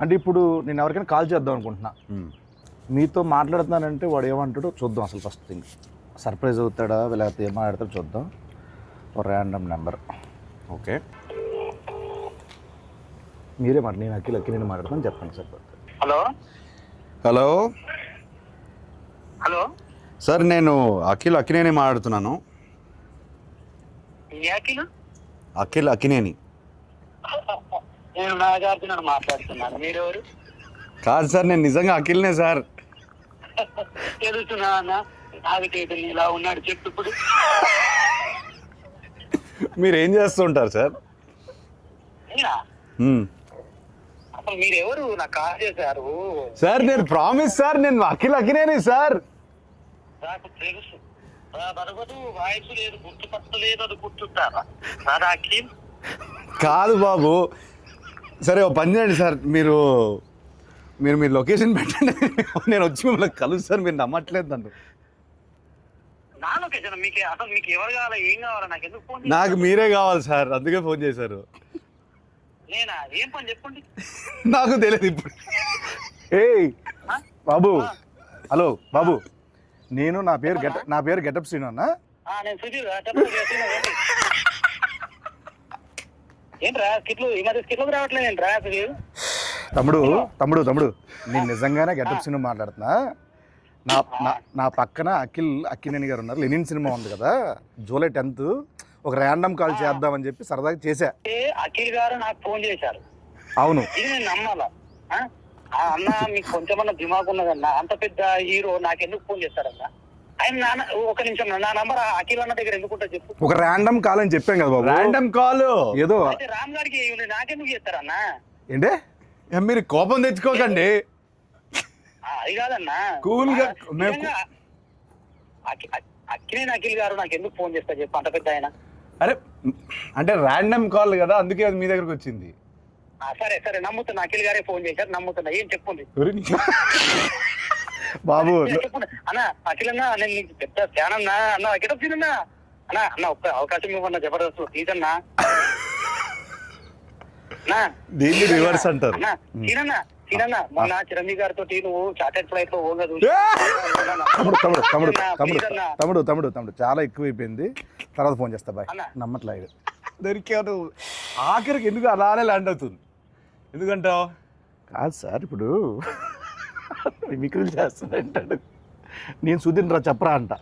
అంటే ఇప్పుడు నేను ఎవరికైనా కాల్ చేద్దాం అనుకుంటున్నా, మీతో మాట్లాడుతున్నానంటే వాడు ఏమంటాడో చూద్దాం. అసలు ఫస్ట్ థింగ్ సర్ప్రైజ్ అవుతాడా లేకపోతే ఏం మాట్లాడతాడో చూద్దాం. ఒక ర్యాండమ్ నెంబర్. ఓకే, మీరే మాట, నేను అక్కినేని మాట్లాడతాను, చెప్పండి sir. Hello hello hello sir, నేను అక్కినేని మాట్లాడుతున్నాను. ఏ అఖిల్? అక్కినేని నేను నాగార్జున మాట్లాడుతున్నాను. మీరెవరు? కాదు సార్, నేను నిజంగా అఖిల్నే సార్. తెలుస్తున్నా అన్న, నాగటేటని ఇలా ఉన్నాడు చెప్పు ఇప్పుడు. మీరు ఏం చేస్తుంటారు సార్? నేనా? అసలు మీరెవరు? నాకు కాల్ చేశారు సార్ నేను ప్రామిస్ సార్, నేను అక్కినేని సార్. నాకు తెలుసు. బరబదు వాయిస్ లేదు, గుర్తుపట్టలేదు, అది గుర్తుంటారా సార్? అఖిల్ కాదు బాబు. సరే ఓ పని చేయండి సార్, మీరు మీ లొకేషన్ పెట్టండి, నేను వచ్చి మిమ్మల్ని కలుస్తాను. మీరు నమ్మట్లేదు నన్ను. నా లొకేషన్ మీకు అసలు మీకు ఎవరు కావాలా, ఏం కావాలా, నాకు ఎందుకు ఫోన్ నాకు మీరే కావాలి సార్, అందుకే ఫోన్ చేశారు. నేనా? ఏం పని చెప్పండి. నాకు తెలియదు ఇప్పుడు. ఏయ్ ఆ? బాబు, హలో బాబు, నేను నా పేరు గెటప్ శ్రీను అన్న. నేను సుధీర్ చెప్పండి. ఏంట్రా స్కిట్లు ఈ మధ్య స్కిట్లకు రావట్లేదు ఏంట్రా సుధీర్? తమ్ముడు నేను నిజంగానే గెటప్ శ్రీను మాట్లాడుతున్నా. నా పక్కన అక్కినేని గారు ఉన్నారు. లెనిన్ సినిమా ఉంది కదా, జూలై 10th ఒక ర్యాండమ్ కాల్ చేద్దామని చెప్పి సరదాగా చేశా. అఖిల్ గారు నాకు ఫోన్ చేశారు. అవును, ఇది నేను నమ్మాలా? అన్న మీకు కొంచెమన్నా దిమాగ్ ఉన్నదన్నా, అంత పెద్ద హీరో నాకెందుకు ఫోన్ చేస్తారన్నా? ఆయన ఒక నిమిషం, నా నంబర్ అఖిల్ అన్న దగ్గర ఎందుకుంటా చెప్పు. ఒక ర్యాండమ్ కాల్ అని చెప్పాం కదా బాబు. ర్యాండమ్ కాల్ ఏదో అయితే రామ్ గారికి నాకెందుకు చేస్తారన్నా? ఏంటే మీరు కోపం తెచ్చుకోకండి. అది కాదన్నా, కూల్ గా అఖిలేని అఖిల్ గారు నాకు ఎందుకు ఫోన్ చేస్తారు చెప్పు, అంత పెద్ద ఆయన. అరే అంటే ర్యాండమ్ కాల్ కదా, అందుకే అది మీ దగ్గరకు వచ్చింది. సరే సరే నమ్ముతున్నా, అఖిల్ గారే ఫోన్ చేశారు, నమ్ముతున్నా. ఏం చెప్పుంది బాబు? చెప్పండి అన్న. అఖిల్ అన్న, నేను నీకు పెద్ద ఫ్యాన్ అన్నా. అన్న గెటప్ సీన్ అన్న ఒక్క అవకాశం ఇవ్వన్నా, జబర్దస్త్ ప్లీజ్ అన్నా. దీన్ని రివర్స్ అంటారు. సీనన్నా మొన్న చిరంజీవి గారితో నువ్వు చార్టెడ్ ఫ్లైట్ లో ఓగా చూసి. తమ్ముడు చాలా ఎక్కువైపోయింది, తర్వాత ఫోన్ చేస్తా బాయ్. నమ్మట్లేదు. దొరికాను ఆఖరికి. ఎందుకు అలానే ల్యాండ్ అవుతుంది? ఎందుకంటావు? కాదు సార్, ఇప్పుడు మిమిక్రీలు చేస్తానంటాడు, నేను సుధీర్ రా చెప్పరా అంట.